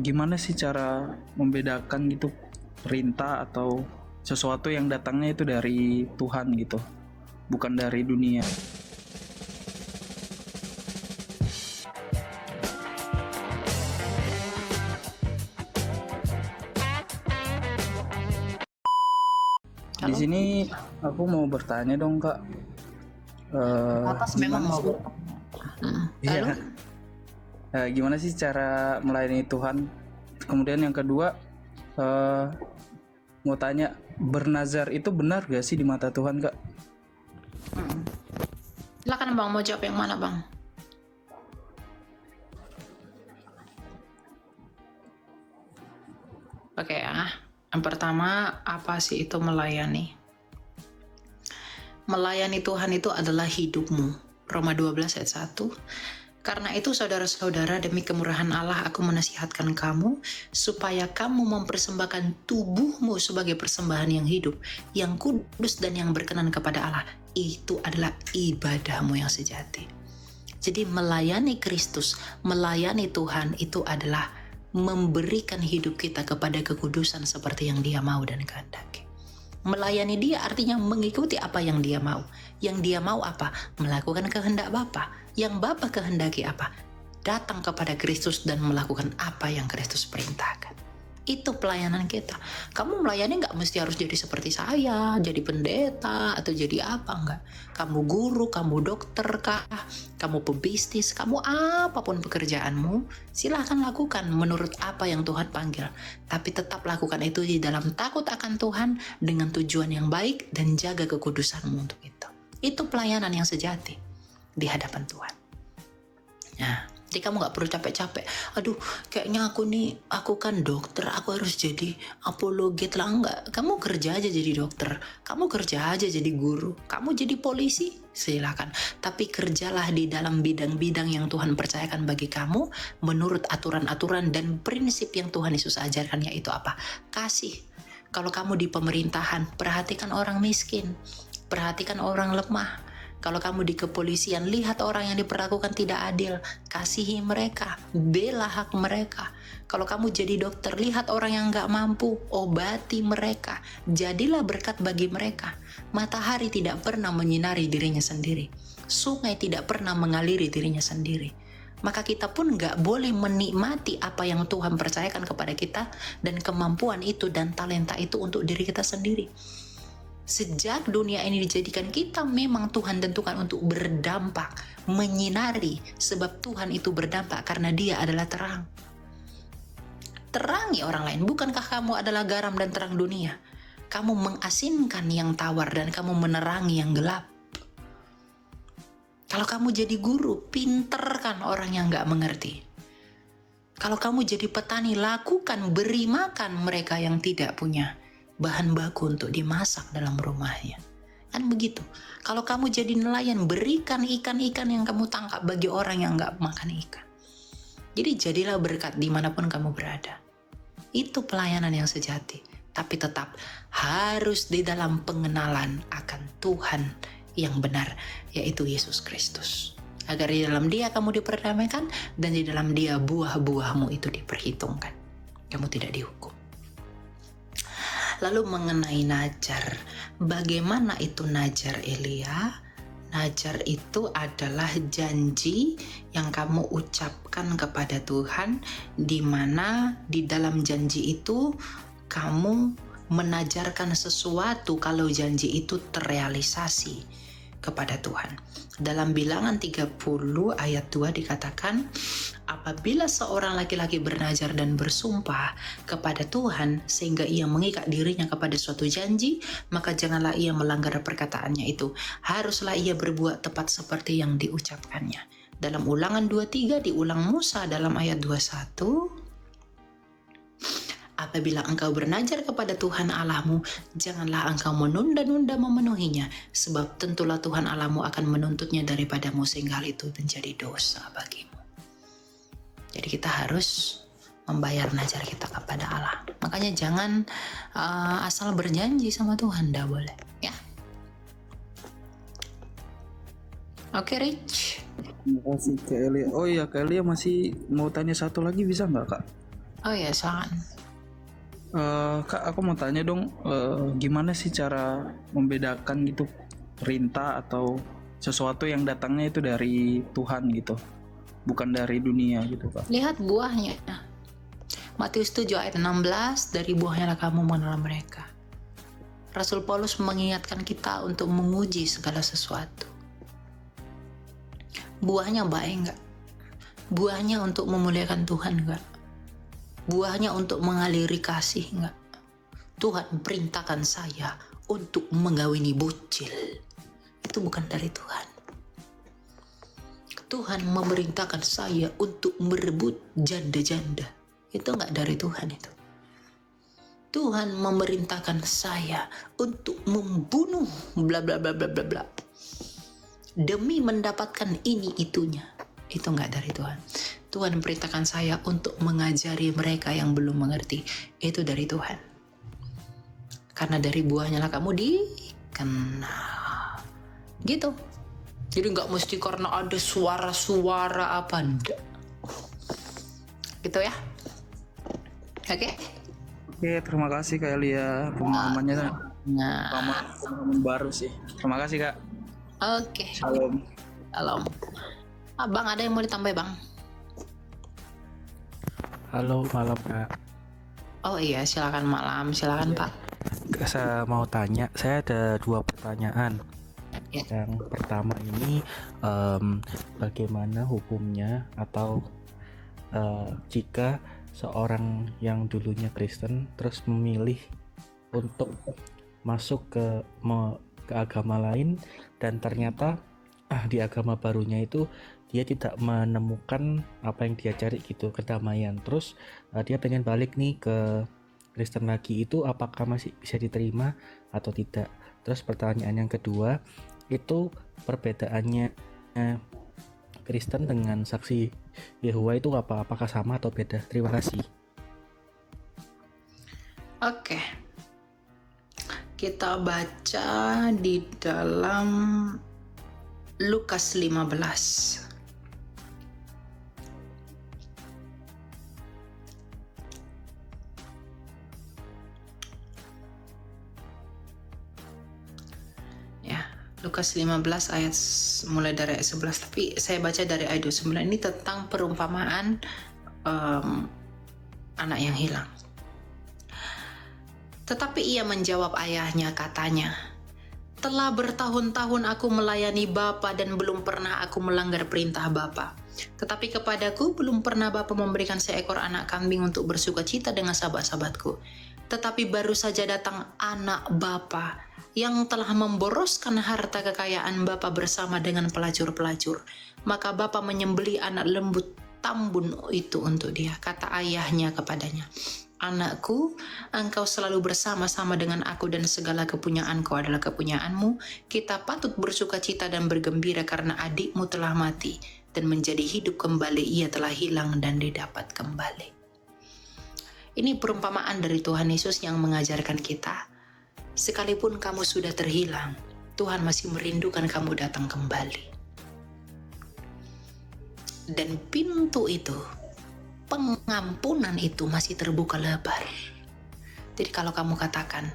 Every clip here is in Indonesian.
gimana sih cara membedakan gitu perintah atau sesuatu yang datangnya itu dari Tuhan gitu, bukan dari dunia? Di Halo? sini aku mau bertanya dong Kak. Atas memang Gimana mau sih? Lalu? Iya. Gimana sih cara melayani Tuhan? Kemudian yang kedua, eh, mau tanya, bernazar itu benar gak sih di mata Tuhan Kak? Silakan Bang, mau jawab yang mana Bang? Oke ya. Yang pertama, apa sih itu melayani? Melayani Tuhan itu adalah hidupmu. Roma 12 ayat 1. Karena itu saudara-saudara, demi kemurahan Allah aku menasihatkan kamu supaya kamu mempersembahkan tubuhmu sebagai persembahan yang hidup, yang kudus dan yang berkenan kepada Allah. Itu adalah ibadahmu yang sejati. Jadi melayani Kristus, melayani Tuhan itu adalah memberikan hidup kita kepada kekudusan seperti yang Dia mau dan kehendaki. Melayani Dia artinya mengikuti apa yang Dia mau. Yang Dia mau apa? Melakukan kehendak Bapa. Yang Bapa kehendaki apa? Datang kepada Kristus dan melakukan apa yang Kristus perintahkan. Itu pelayanan kita. Kamu melayani nggak mesti harus jadi seperti saya, jadi pendeta, atau jadi apa, nggak. Kamu guru, kamu dokter kah, kamu pebisnis, kamu apapun pekerjaanmu, silahkan lakukan menurut apa yang Tuhan panggil. Tapi tetap lakukan itu di dalam takut akan Tuhan dengan tujuan yang baik dan jaga kekudusanmu untuk itu. Itu pelayanan yang sejati di hadapan Tuhan. Nah, jadi kamu gak perlu capek-capek. Aduh, kayaknya aku kan dokter, aku harus jadi apologet lah. Enggak, kamu kerja aja jadi dokter, kamu kerja aja jadi guru, kamu jadi polisi, silakan. Tapi kerjalah di dalam bidang-bidang yang Tuhan percayakan bagi kamu, menurut aturan-aturan dan prinsip yang Tuhan Yesus ajarkan, yaitu apa? Kasih. Kalau kamu di pemerintahan, perhatikan orang miskin, perhatikan orang lemah. Kalau kamu di kepolisian, lihat orang yang diperlakukan tidak adil, kasihi mereka, bela hak mereka. Kalau kamu jadi dokter, lihat orang yang gak mampu, obati mereka, jadilah berkat bagi mereka. Matahari tidak pernah menyinari dirinya sendiri, sungai tidak pernah mengaliri dirinya sendiri. Maka kita pun gak boleh menikmati apa yang Tuhan percayakan kepada kita, dan kemampuan itu dan talenta itu untuk diri kita sendiri. Sejak dunia ini dijadikan, kita memang Tuhan tentukan untuk berdampak, menyinari, sebab Tuhan itu berdampak karena Dia adalah terang. Terangi orang lain. Bukankah kamu adalah garam dan terang dunia? Kamu mengasinkan yang tawar dan kamu menerangi yang gelap. Kalau kamu jadi guru, pinterkan orang yang gak mengerti. Kalau kamu jadi petani, lakukan, beri makan mereka yang tidak punya bahan baku untuk dimasak dalam rumahnya. Kan begitu. Kalau kamu jadi nelayan, berikan ikan-ikan yang kamu tangkap bagi orang yang gak makan ikan. Jadi jadilah berkat dimanapun kamu berada. Itu pelayanan yang sejati. Tapi tetap harus di dalam pengenalan akan Tuhan yang benar, yaitu Yesus Kristus. Agar di dalam Dia kamu diperdamaikan, dan di dalam Dia buah-buahmu itu diperhitungkan. Kamu tidak dihukum. Lalu mengenai najar, bagaimana itu najar, Elia? Najar itu adalah janji yang kamu ucapkan kepada Tuhan, di mana di dalam janji itu kamu menajarkan sesuatu kalau janji itu terrealisasi kepada Tuhan. Dalam Bilangan 30 ayat 2 dikatakan, apabila seorang laki-laki bernazar dan bersumpah kepada Tuhan sehingga ia mengikat dirinya kepada suatu janji, maka janganlah ia melanggar perkataannya itu. Haruslah ia berbuat tepat seperti yang diucapkannya. Dalam Ulangan 23 diulang Musa dalam ayat 21, apabila engkau bernazar kepada Tuhan Allahmu, janganlah engkau menunda-nunda memenuhinya, sebab tentulah Tuhan Allahmu akan menuntutnya daripadamu sehingga hal itu menjadi dosa bagimu. Jadi kita harus membayar nazar kita kepada Allah. Makanya jangan asal berjanji sama Tuhan, tidak boleh. Ya. Oke, Rich. Terima kasih Kak Elia. Oh iya Kak Elia, masih mau tanya satu lagi, bisa nggak Kak? Oh ya, silakan. Kak, aku mau tanya dong, gimana sih cara membedakan gitu perintah atau sesuatu yang datangnya itu dari Tuhan gitu, bukan dari dunia gitu, Kak? Lihat buahnya. Matius 7 ayat 16, dari buahnya lah kamu mengenal mereka. Rasul Paulus mengingatkan kita untuk menguji segala sesuatu. Buahnya baik enggak? Buahnya untuk memuliakan Tuhan enggak? Buahnya untuk mengaliri kasih enggak? Tuhan perintahkan saya untuk mengawini bocil. Itu bukan dari Tuhan. Tuhan memerintahkan saya untuk merebut janda-janda. Itu enggak dari Tuhan itu. Tuhan memerintahkan saya untuk membunuh bla bla bla bla bla bla. Demi mendapatkan ini itunya. Itu enggak dari Tuhan. Tuhan memberitakan saya untuk mengajari mereka yang belum mengerti. Itu dari Tuhan. Karena dari buahnya lah kamu dikenal. Gitu. Jadi nggak mesti karena ada suara-suara apa, enggak. Gitu ya. Oke. Oke, terima kasih Kak Elia, pengalamannya Nah, pengalaman baru sih. Terima kasih Kak. oke. Salam. Salam. Abang ada yang mau ditambah, Bang? Halo, malam Kak. Oh iya, silakan malam, silakan Pak. Saya mau tanya, saya ada 2 pertanyaan. Ya. Yang pertama ini, bagaimana hukumnya atau jika seorang yang dulunya Kristen terus memilih untuk masuk ke agama lain dan ternyata di agama barunya itu dia tidak menemukan apa yang dia cari gitu, kedamaian. Terus dia pengen balik nih ke Kristen lagi, itu apakah masih bisa diterima atau tidak? Terus pertanyaan yang kedua, itu perbedaannya Kristen dengan saksi Yehova itu apa? Apakah sama atau beda? Terima kasih. Oke. Kita baca di dalam Lukas 15. Lukas 15 ayat mulai dari ayat 11, tapi saya baca dari ayat 29. Ini tentang perumpamaan anak yang hilang. Tetapi ia menjawab ayahnya, katanya, "Telah bertahun-tahun aku melayani Bapa dan belum pernah aku melanggar perintah Bapa. Tetapi kepadaku belum pernah Bapa memberikan seekor anak kambing untuk bersukacita dengan sahabat-sahabatku. Tetapi baru saja datang anak Bapa yang telah memboroskan harta kekayaan Bapa bersama dengan pelacur-pelacur. Maka Bapa menyembeli anak lembut tambun itu untuk dia. Kata ayahnya kepadanya, 'Anakku, engkau selalu bersama-sama dengan aku dan segala kepunyaanku adalah kepunyaanmu. Kita patut bersukacita dan bergembira karena adikmu telah mati dan menjadi hidup kembali. Ia telah hilang dan didapat kembali.'" Ini perumpamaan dari Tuhan Yesus yang mengajarkan kita, sekalipun kamu sudah terhilang, Tuhan masih merindukan kamu datang kembali. Dan pintu itu, pengampunan itu masih terbuka lebar. Jadi kalau kamu katakan,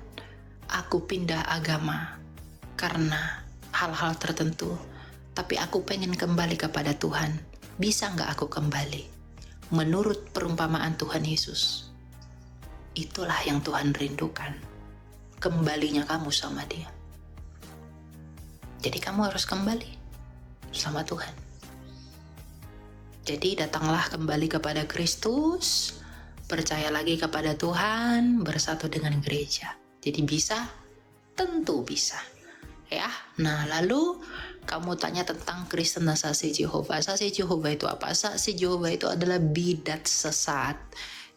aku pindah agama karena hal-hal tertentu, tapi aku pengen kembali kepada Tuhan, bisa nggak aku kembali? Menurut perumpamaan Tuhan Yesus, itulah yang Tuhan rindukan, kembalinya kamu sama Dia. Jadi kamu harus kembali sama Tuhan. Jadi datanglah kembali kepada Kristus, percaya lagi kepada Tuhan, bersatu dengan gereja. Jadi bisa? Tentu bisa. Ya, nah lalu kamu tanya tentang Kristen dan saksi Jehovah. Saksi Jehovah itu apa? Saksi Jehovah itu adalah bidat sesat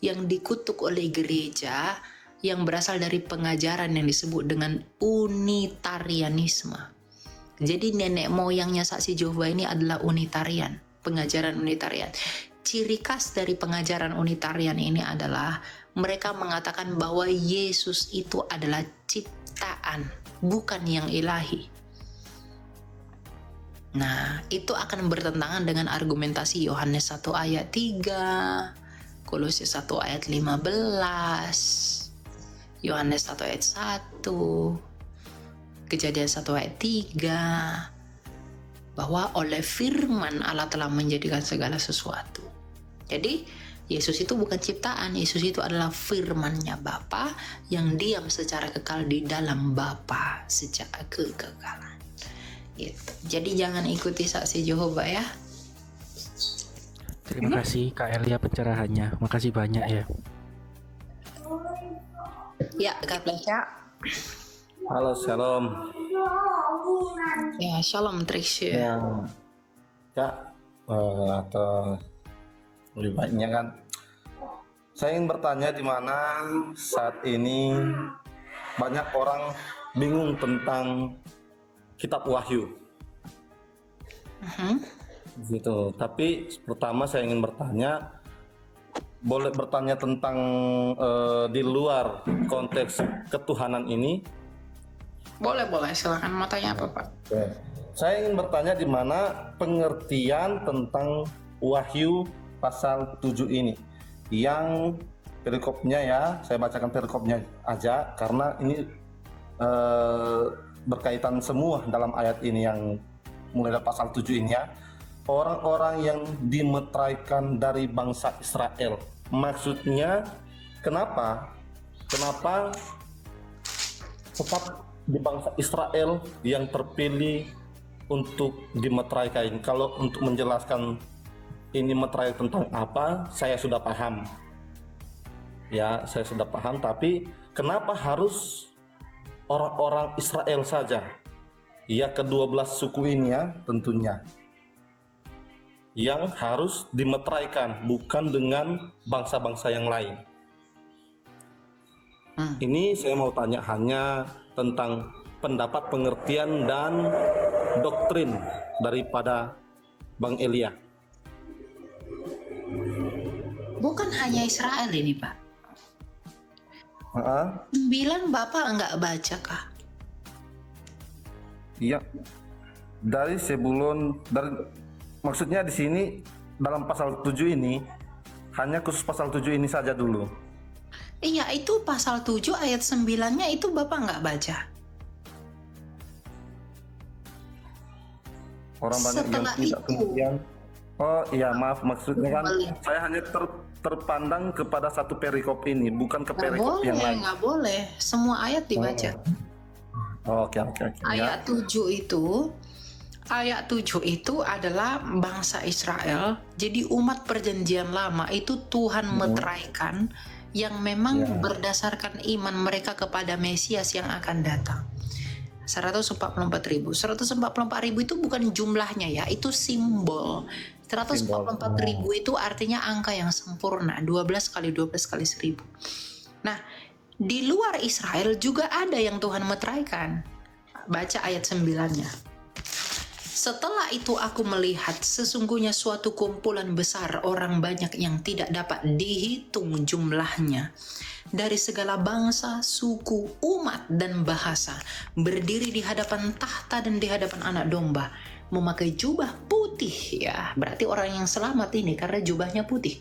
yang dikutuk oleh gereja, yang berasal dari pengajaran yang disebut dengan Unitarianisme. Jadi nenek moyangnya saksi Jehovah ini adalah Unitarian, pengajaran Unitarian. Ciri khas dari pengajaran Unitarian ini adalah mereka mengatakan bahwa Yesus itu adalah ciptaan, bukan yang ilahi. Nah, itu akan bertentangan dengan argumentasi Yohanes 1 ayat 3, Kolose 1 ayat 15, Yohanes 1 ayat 1, Kejadian 1 ayat 3, bahwa oleh firman Allah telah menjadikan segala sesuatu. Jadi Yesus itu bukan ciptaan, Yesus itu adalah firman-Nya Bapa yang diam secara kekal di dalam Bapa sejak kekekalan. Gitu. Jadi jangan ikuti saksi Yehova ya. Terima kasih Kak Elia pencerahannya. Makasih banyak ya. Ya, God bless ya. Halo, shalom. Ya, shalom Trisha. Ya, Kak, atau lebih baiknya kan, saya ingin bertanya di mana saat ini banyak orang bingung tentang Kitab Wahyu, gitu. Tapi pertama saya ingin bertanya, boleh bertanya tentang di luar konteks ketuhanan ini? Boleh, silakan mau tanya apa Pak? Saya ingin bertanya di mana pengertian tentang Wahyu pasal 7 ini, yang perikopnya ya, saya bacakan perikopnya aja karena ini berkaitan semua dalam ayat ini yang mulai dari pasal 7 ini ya. Orang-orang yang dimeteraikan dari bangsa Israel. Maksudnya kenapa tetap di bangsa Israel yang terpilih untuk dimeteraikan? Kalau untuk menjelaskan ini meterai tentang apa, saya sudah paham. Ya, saya sudah paham, tapi kenapa harus orang-orang Israel saja? Ya, ke-12 suku ini ya, tentunya. Yang harus dimeteraikan, bukan dengan bangsa-bangsa yang lain. Ini saya mau tanya hanya tentang pendapat, pengertian, dan doktrin daripada Bang Elia. Bukan hanya Israel ini Pak. 9 Bapak enggak baca kah? Iya. Maksudnya di sini dalam pasal 7 ini hanya khusus pasal 7 ini saja dulu. Iya, itu pasal 7 ayat 9-nya itu Bapak enggak baca. Orang banyak Setelah yang tidak itu. kemudian. Oh iya, maaf, maksudnya kan saya hanya terpandang kepada satu perikop ini, bukan ke perikop yang lain. Nggak boleh. Semua ayat dibaca. Oke. Ayat 7 itu adalah bangsa Israel. Jadi umat perjanjian lama itu Tuhan meteraikan yang memang berdasarkan iman mereka kepada Mesias yang akan datang. 144.000 itu bukan jumlahnya ya, itu simbol. 144.000 itu artinya angka yang sempurna, 12 kali 12 kali 1000. Nah, di luar Israel juga ada yang Tuhan meteraikan. Baca ayat 9-nya. Setelah itu aku melihat sesungguhnya suatu kumpulan besar orang banyak yang tidak dapat dihitung jumlahnya, dari segala bangsa, suku, umat, dan bahasa, berdiri di hadapan tahta dan di hadapan Anak Domba, memakai jubah putih. Ya, berarti orang yang selamat ini karena jubahnya putih.